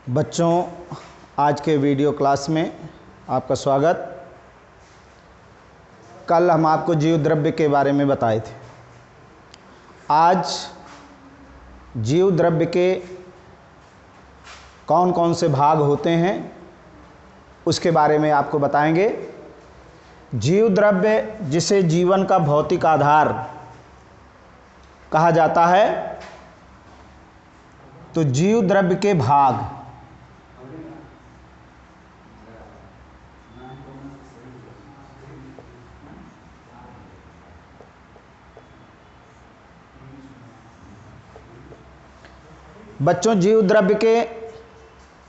बच्चों, आज के वीडियो क्लास में आपका स्वागत। कल हम आपको जीव द्रव्य के बारे में बताए थे। आज जीव द्रव्य के कौन कौन से भाग होते हैं उसके बारे में आपको बताएंगे। जीव द्रव्य जिसे जीवन का भौतिक आधार कहा जाता है, तो जीव द्रव्य के भाग बच्चों, जीव द्रव्य के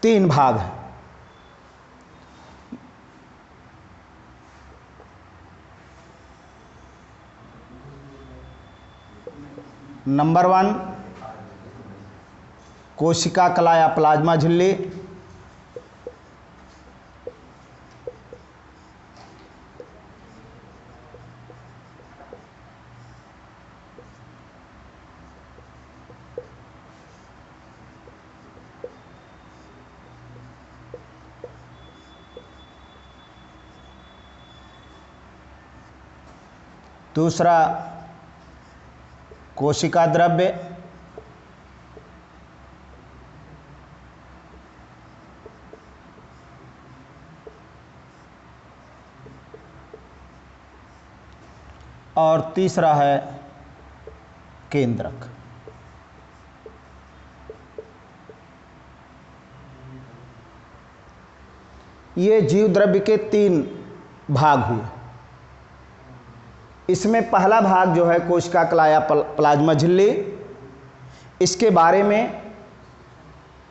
3 भाग हैं। नंबर 1 कोशिका कला या प्लाज्मा झिल्ली। दूसरा कोशिका द्रव्य। और तीसरा है केंद्रक। ये जीव द्रव्य के 3 भाग हुए। इसमें पहला भाग जो है कोशिका कला या प्लाज्मा झिल्ली, इसके बारे में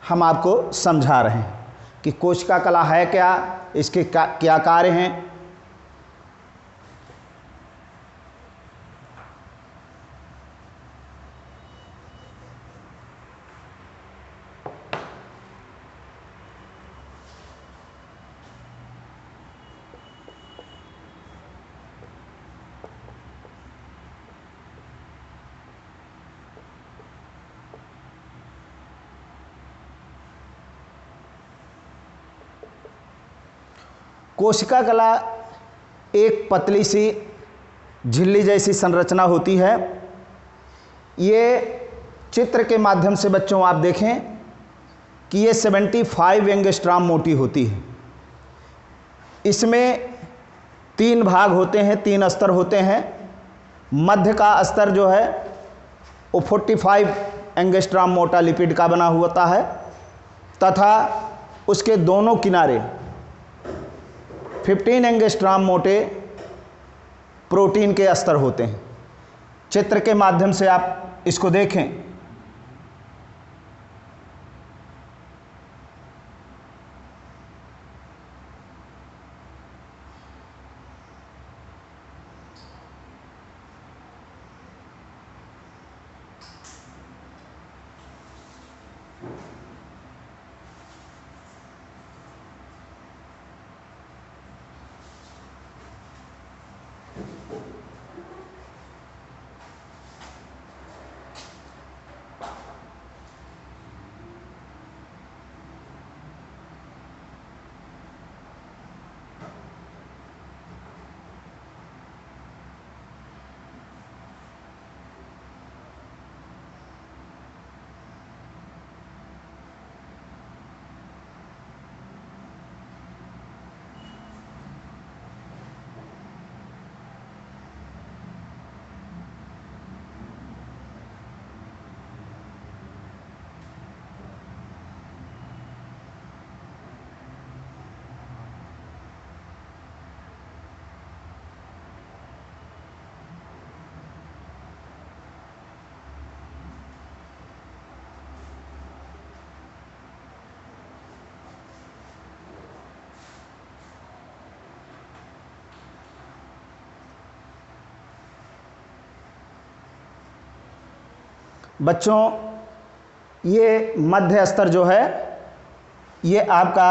हम आपको समझा रहे हैं कि कोशिका कला है क्या, इसके क्या कार्य हैं। कोशिका कला एक पतली सी झिल्ली जैसी संरचना होती है। ये चित्र के माध्यम से बच्चों आप देखें कि ये 75 एंगस्ट्रॉम मोटी होती है। इसमें 3 भाग होते हैं, 3 स्तर होते हैं। मध्य का स्तर जो है वो 45 एंगस्ट्रॉम मोटा लिपिड का बना होता है तथा उसके दोनों किनारे 15 एंगस्ट्रॉम मोटे प्रोटीन के स्तर होते हैं। चित्र के माध्यम से आप इसको देखें। बच्चों, ये मध्य स्तर जो है ये आपका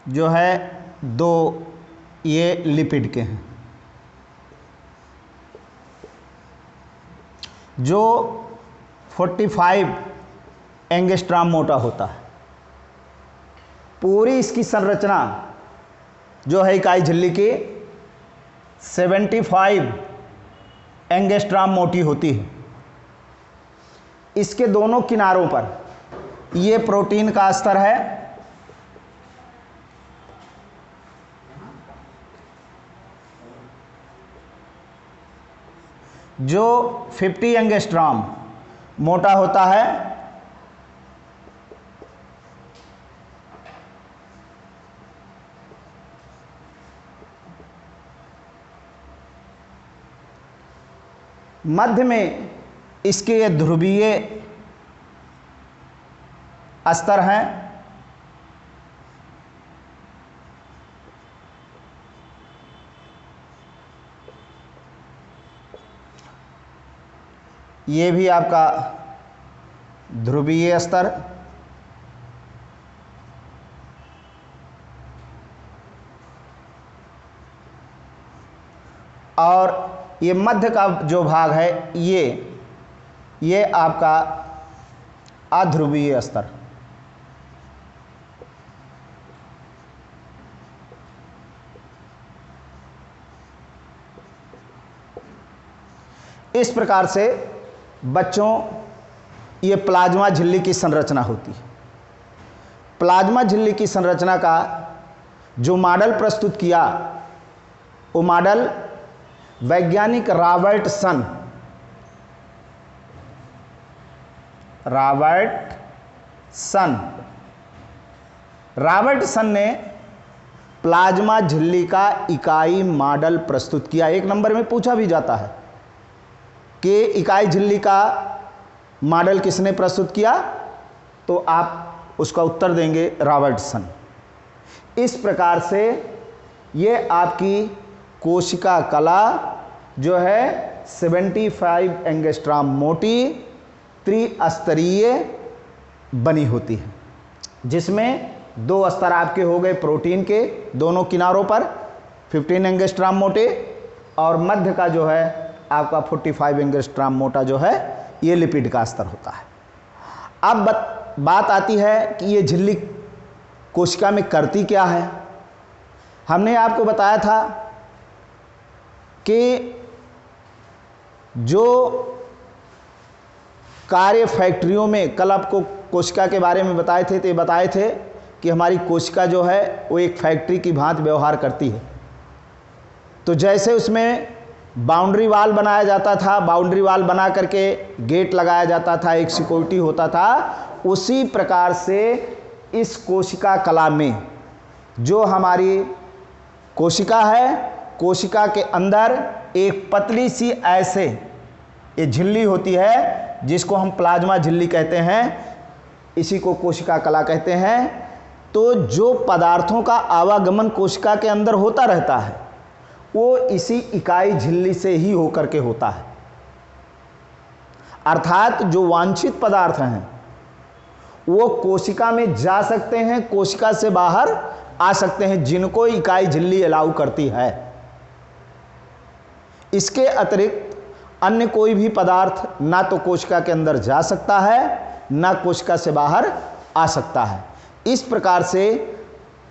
जो है 2 ये लिपिड के हैं जो 45 एंगस्ट्रॉम मोटा होता है। पूरी इसकी संरचना जो है इकाई झिल्ली की 75 एंगस्ट्रॉम मोटी होती है। इसके दोनों किनारों पर ये प्रोटीन का स्तर है, जो 50 एंगस्ट्रॉम मोटा होता है। मध्य में इसके ध्रुवीय स्तर हैं। ये भी आपका ध्रुवीय स्तर, और ये मध्य का जो भाग है ये आपका अध्रुवीय स्तर। इस प्रकार से बच्चों ये प्लाज्मा झिल्ली की संरचना होती है। प्लाज्मा झिल्ली की संरचना का जो मॉडल प्रस्तुत किया वो मॉडल वैज्ञानिक रॉबर्टसन ने प्लाज्मा झिल्ली का इकाई मॉडल प्रस्तुत किया। एक नंबर में पूछा भी जाता है कि इकाई झिल्ली का मॉडल किसने प्रस्तुत किया, तो आप उसका उत्तर देंगे रॉबर्टसन। इस प्रकार से ये आपकी कोशिका कला जो है 75 एंगस्ट्रॉम मोटी त्रिस्तरीय बनी होती है, जिसमें 2 स्तर आपके हो गए प्रोटीन के दोनों किनारों पर 15 एंगस्ट्रॉम मोटे, और मध्य का जो है आपका 45 एंगस्ट्रॉम मोटा जो है ये लिपिड का स्तर होता है। अब बात आती है कि ये झिल्ली कोशिका में करती क्या है। हमने आपको बताया था कि जो कार्य फैक्ट्रियों में, कल आपको कोशिका के बारे में बताए थे, तो ये बताए थे कि हमारी कोशिका जो है वो एक फैक्ट्री की भांति व्यवहार करती है। तो जैसे उसमें बाउंड्री वाल बनाया जाता था, बाउंड्री वाल बना करके गेट लगाया जाता था, एक सिक्योरिटी होता था, उसी प्रकार से इस कोशिका कला में जो हमारी कोशिका है, कोशिका के अंदर एक पतली सी ऐसे ये झिल्ली होती है जिसको हम प्लाज्मा झिल्ली कहते हैं, इसी को कोशिका कला कहते हैं। तो जो पदार्थों का आवागमन कोशिका के अंदर होता रहता है वो इसी इकाई झिल्ली से ही होकर के होता है। अर्थात जो वांछित पदार्थ हैं वो कोशिका में जा सकते हैं, कोशिका से बाहर आ सकते हैं, जिनको इकाई झिल्ली अलाउ करती है। इसके अतिरिक्त अन्य कोई भी पदार्थ ना तो कोशिका के अंदर जा सकता है ना कोशिका से बाहर आ सकता है। इस प्रकार से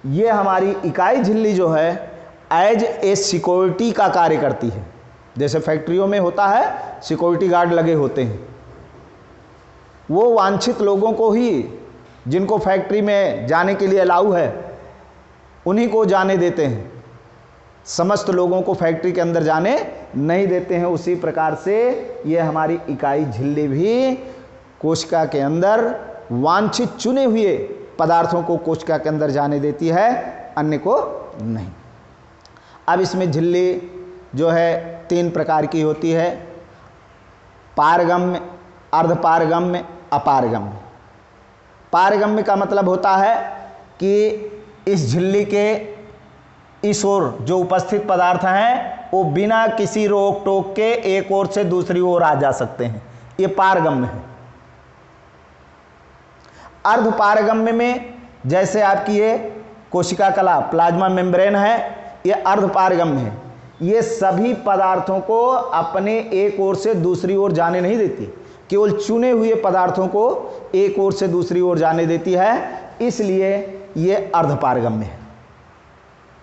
ये हमारी इकाई झिल्ली जो है एज ए सिक्योरिटी का कार्य करती है। जैसे फैक्ट्रियों में होता है, सिक्योरिटी गार्ड लगे होते हैं, वो वांछित लोगों को ही, जिनको फैक्ट्री में जाने के लिए अलाउ है, उन्हीं को जाने देते हैं, समस्त लोगों को फैक्ट्री के अंदर जाने नहीं देते हैं। उसी प्रकार से ये हमारी इकाई झिल्ली भी कोशिका के अंदर वांछित चुने हुए पदार्थों को कोशिका के अंदर जाने देती है, अन्य को नहीं। अब इसमें झिल्ली जो है 3 प्रकार की होती है, पारगम्य, अर्धपारगम्य, अपारगम्य। पारगम्य का मतलब होता है कि इस झिल्ली के इस ओर जो उपस्थित पदार्थ हैं वो बिना किसी रोक टोक के एक ओर से दूसरी ओर आ जा सकते हैं, ये पारगम्य है। अर्धपारगम्य में जैसे आपकी ये कोशिका कला प्लाज्मा मेम्ब्रेन है, ये अर्धपारगम्य है। ये सभी पदार्थों को अपने एक ओर से दूसरी ओर जाने नहीं देती, केवल चुने हुए पदार्थों को एक ओर से दूसरी ओर जाने देती है। इसलिए ये अर्धपारगम्य है।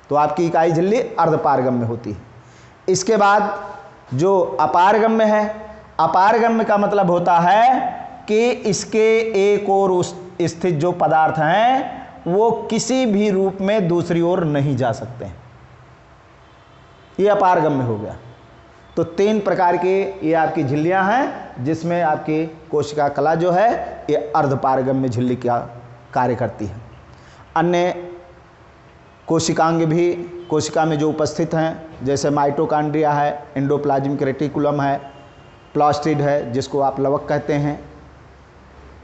तो आपकी इकाई झिल्ली अर्धपारगम्य होती है। इसके बाद जो अपारगम्य है, अपारगम्य का मतलब होता है कि इसके एक ओर स्थित जो पदार्थ हैं वो किसी भी रूप में दूसरी ओर नहीं जा सकते हैं, ये अपारगम्य हो गया। तो 3 प्रकार के ये आपकी झिल्लियां हैं जिसमें आपकी कोशिका कला जो है ये अर्धपारगम्य झिल्ली का कार्य करती है। अन्य कोशिकांग भी कोशिका में जो उपस्थित हैं, जैसे माइटोकॉन्ड्रिया है, एंडोप्लाज्मिक रेटिकुलम है, प्लास्टिड है जिसको आप लवक कहते हैं,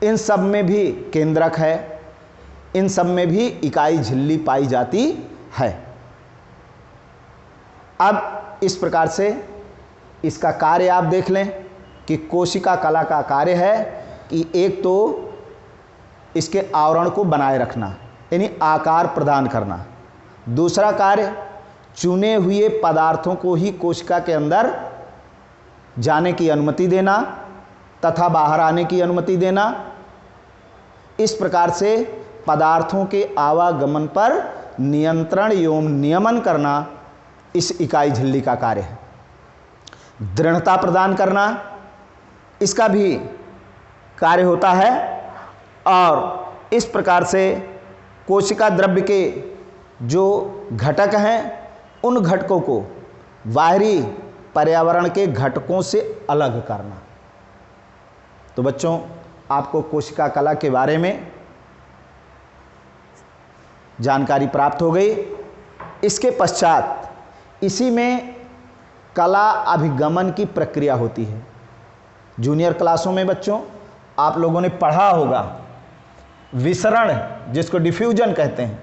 इन सब में भी केंद्रक है, इन सब में भी इकाई झिल्ली पाई जाती है। अब इस प्रकार से इसका कार्य आप देख लें कि कोशिका कला का कार्य है कि एक तो इसके आवरण को बनाए रखना यानी आकार प्रदान करना, दूसरा कार्य चुने हुए पदार्थों को ही कोशिका के अंदर जाने की अनुमति देना तथा बाहर आने की अनुमति देना। इस प्रकार से पदार्थों के आवागमन पर नियंत्रण एवं नियमन करना इस इकाई झिल्ली का कार्य है। दृढ़ता प्रदान करना इसका भी कार्य होता है और इस प्रकार से कोशिका द्रव्य के जो घटक हैं उन घटकों को बाहरी पर्यावरण के घटकों से अलग करना। तो बच्चों, आपको कोशिका कला के बारे में जानकारी प्राप्त हो गई। इसके पश्चात इसी में कला अभिगमन की प्रक्रिया होती है। जूनियर क्लासों में बच्चों आप लोगों ने पढ़ा होगा विसरण, जिसको डिफ्यूजन कहते हैं,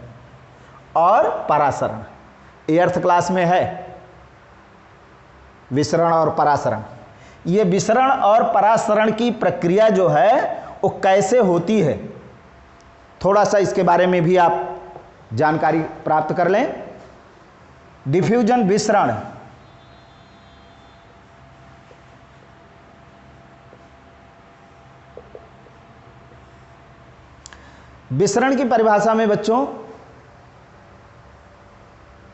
और परासरण। 8th क्लास में है विसरण और परासरण। ये विसरण और परासरण की प्रक्रिया जो है वो कैसे होती है, थोड़ा सा इसके बारे में भी आप जानकारी प्राप्त कर लें। डिफ्यूजन, विसरण, विसरण की परिभाषा में बच्चों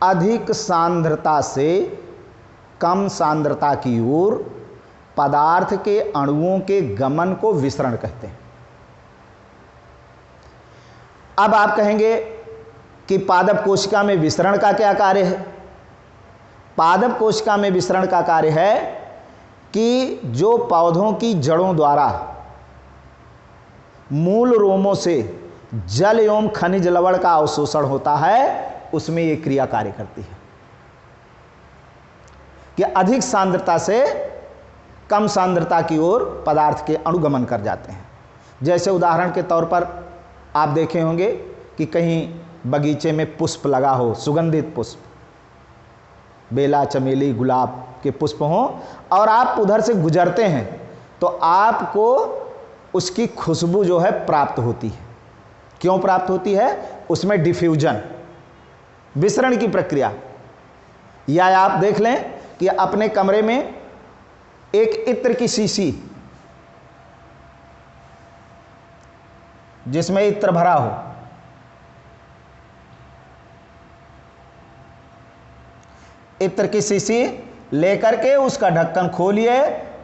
अधिक सांद्रता से कम सांद्रता की ओर पदार्थ के अणुओं के गमन को विसरण कहते हैं। अब आप कहेंगे कि पादप कोशिका में विसरण का क्या कार्य है? पादप कोशिका में विसरण का कार्य है कि जो पौधों की जड़ों द्वारा मूल रोमों से जल एवं खनिज लवण का अवशोषण होता है उसमें यह क्रिया कार्य करती है कि अधिक सांद्रता से कम सांद्रता की ओर पदार्थ के अणुगमन कर जाते हैं। जैसे उदाहरण के तौर पर आप देखे होंगे कि कहीं बगीचे में पुष्प लगा हो, सुगंधित पुष्प, बेला, चमेली, गुलाब के पुष्प हों और आप उधर से गुजरते हैं तो आपको उसकी खुशबू जो है प्राप्त होती है। क्यों प्राप्त होती है? उसमें डिफ्यूजन, विसरण की प्रक्रिया। या आप देख लें कि अपने कमरे में एक इत्र की शीशी जिसमें इत्र भरा हो, इत्र की शीशी लेकर के उसका ढक्कन खोलिए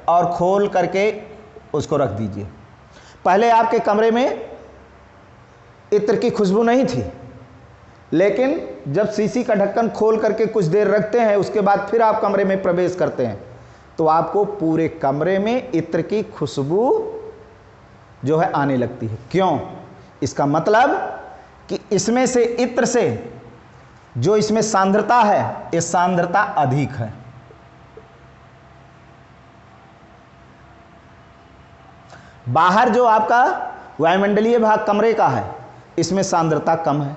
और खोल करके उसको रख दीजिए। पहले आपके कमरे में इत्र की खुशबू नहीं थी, लेकिन जब शीशी का ढक्कन खोल करके कुछ देर रखते हैं उसके बाद फिर आप कमरे में प्रवेश करते हैं तो आपको पूरे कमरे में इत्र की खुशबू जो है आने लगती है। क्यों? इसका मतलब कि इसमें से इत्र से जो इसमें सांद्रता है, ये सांद्रता अधिक है। बाहर जो आपका वायुमंडलीय भाग कमरे का है इसमें सांद्रता कम है,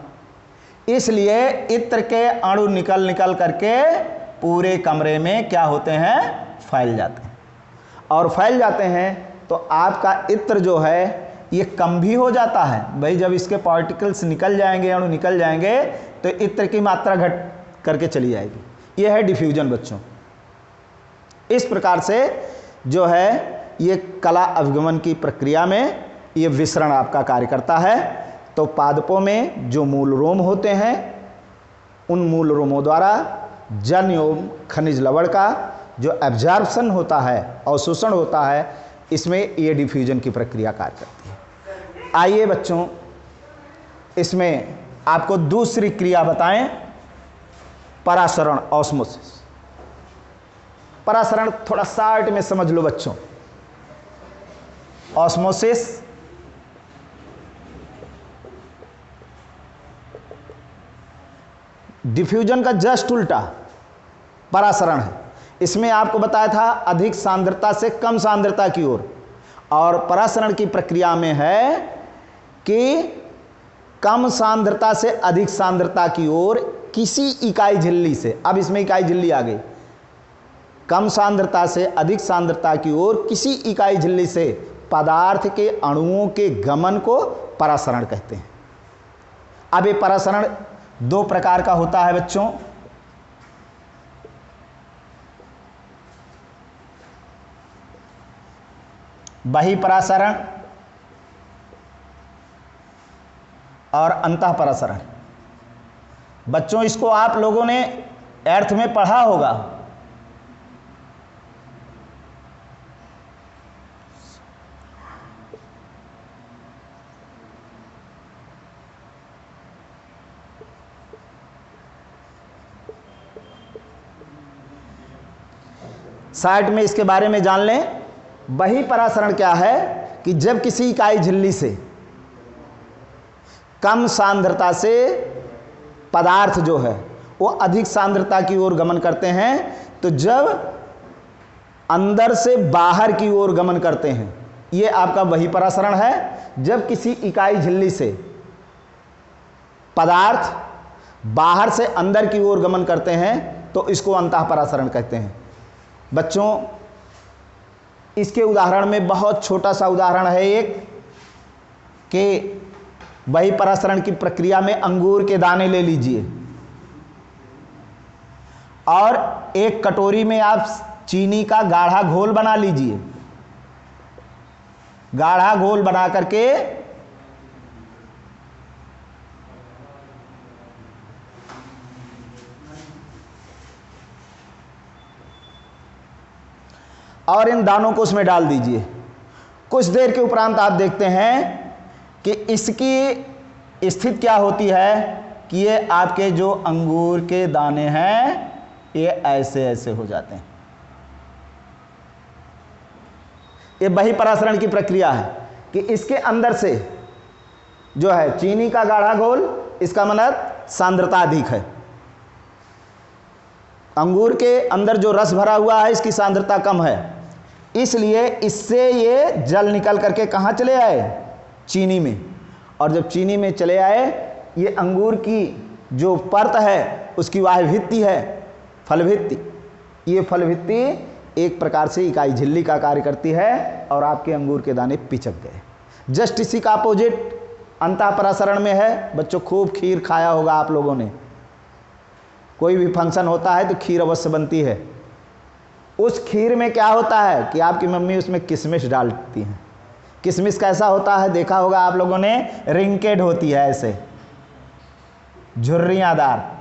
इसलिए इत्र के अणु निकल निकल करके पूरे कमरे में क्या होते हैं? फैल जाते हैं। और फैल जाते हैं तो आपका इत्र जो है ये कम भी हो जाता है। भाई जब इसके पार्टिकल्स निकल जाएंगे, अणु निकल जाएंगे तो इत्र की मात्रा घट करके चली जाएगी। यह है डिफ्यूजन बच्चों। इस प्रकार से जो है ये कला अभिगमन की प्रक्रिया में ये विसरण आपका कार्य करता है। तो पादपों में जो मूल रोम होते हैं उन मूल रोमों द्वारा जल एवं खनिज लवण का जो एब्जॉर्प्शन होता है, अवशोषण होता है, इसमें ये डिफ्यूजन की प्रक्रिया कार्य करती है। आइए बच्चों, इसमें आपको दूसरी क्रिया बताएं, परासरण, ऑस्मोसिस। परासरण थोड़ा शार्ट में समझ लो बच्चों। ऑस्मोसिस डिफ्यूजन का जस्ट उल्टा परासरण है। इसमें आपको बताया था अधिक सांद्रता से कम सांद्रता की ओर, और परासरण की प्रक्रिया में है कि कम सांद्रता से अधिक सांद्रता की ओर किसी इकाई झिल्ली से, अब इसमें इकाई झिल्ली आ गई, कम सांद्रता से अधिक सांद्रता की ओर किसी इकाई झिल्ली से पदार्थ के अणुओं के गमन को परासरण कहते हैं। अब ये परासरण दो प्रकार का होता है बच्चों। बहिःपरासरण और अंतःपरासरण। बच्चों इसको आप लोगों ने 8th में पढ़ा होगा। साइट में इसके बारे में जान लें। बहिःपरासरण क्या है कि जब किसी इकाई झिल्ली से कम सांद्रता से पदार्थ जो है वो अधिक सांद्रता की ओर गमन करते हैं, तो जब अंदर से बाहर की ओर गमन करते हैं, ये आपका बहिःपरासरण है। जब किसी इकाई झिल्ली से पदार्थ बाहर से अंदर की ओर गमन करते हैं तो इसको अंतःपरासरण कहते हैं। बच्चों इसके उदाहरण में बहुत छोटा सा उदाहरण है एक, कि बहिःपरासरण की प्रक्रिया में अंगूर के दाने ले लीजिए और एक कटोरी में आप चीनी का गाढ़ा घोल बना लीजिए। गाढ़ा घोल बना करके और इन दानों को उसमें डाल दीजिए। कुछ देर के उपरांत आप देखते हैं कि इसकी स्थिति क्या होती है कि ये आपके जो अंगूर के दाने हैं ये ऐसे ऐसे हो जाते हैं। ये बहिःपरासरण की प्रक्रिया है कि इसके अंदर से जो है चीनी का गाढ़ा घोल, इसका मतलब सांद्रता अधिक है। अंगूर के अंदर जो रस भरा हुआ है इसकी सांद्रता कम है, इसलिए इससे ये जल निकल करके कहाँ चले आए? चीनी में। और जब चीनी में चले आए, ये अंगूर की जो परत है उसकी वाह भित्ति है, फलभित्ति। ये फलभित्ति एक प्रकार से इकाई झिल्ली का कार्य करती है और आपके अंगूर के दाने पिचक गए। जस्ट इसी का अपोजिट अंतःपरासरण में है। बच्चों खूब खीर खाया होगा आप लोगों ने। कोई भी फंक्शन होता है तो खीर अवश्य बनती है। उस खीर में क्या होता है कि आपकी मम्मी उसमें किशमिश डालती हैं। किशमिश कैसा होता है देखा होगा आप लोगों ने, रिंकेड होती है ऐसे झुर्रियाँदार।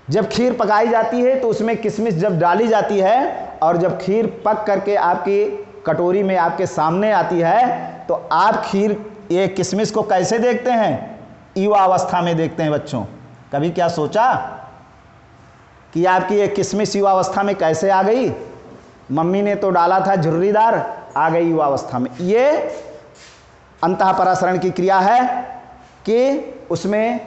जब खीर पकाई जाती है तो उसमें किशमिश जब डाली जाती है और जब खीर पक करके आपकी कटोरी में आपके सामने आती है तो आप खीर ये किशमिश को कैसे देखते हैं? युवा अवस्था में देखते हैं बच्चों। कभी क्या सोचा कि आपकी ये किशमिश युवा अवस्था में कैसे आ गई? मम्मी ने तो डाला था झुर्रीदार, आ गई युवा अवस्था में। ये अंतःपरासरण की क्रिया है कि उसमें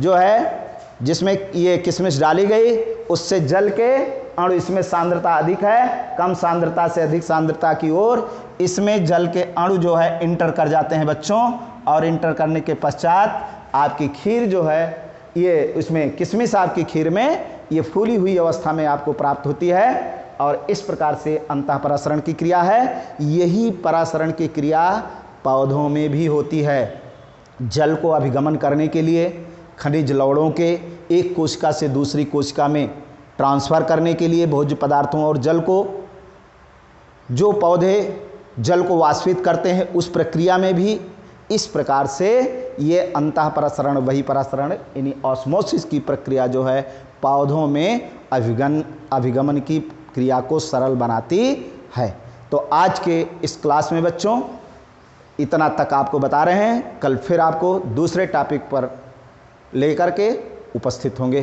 जो है जिसमें ये किशमिश डाली गई उससे जल के अणु, इसमें सांद्रता अधिक है, कम सांद्रता से अधिक सांद्रता की ओर इसमें जल के अणु जो है इंटर कर जाते हैं बच्चों। और इंटर करने के पश्चात आपकी खीर जो है ये उसमें किशमिश आपकी खीर में ये फूली हुई अवस्था में आपको प्राप्त होती है। और इस प्रकार से अंतःपरासरण की क्रिया है। यही परासरण की क्रिया पौधों में भी होती है। जल को अभिगमन करने के लिए, खनिज लवणों के एक कोशिका से दूसरी कोशिका में ट्रांसफ़र करने के लिए, भोज्य पदार्थों और जल को जो पौधे जल को वाष्पित करते हैं, उस प्रक्रिया में भी इस प्रकार से ये अंतःपरासरण बहिःपरासरण यानी ऑस्मोसिस की प्रक्रिया जो है पौधों में अभिगमन की क्रिया को सरल बनाती है। तो आज के इस क्लास में बच्चों इतना तक आपको बता रहे हैं। कल फिर आपको दूसरे टॉपिक पर लेकर के उपस्थित होंगे।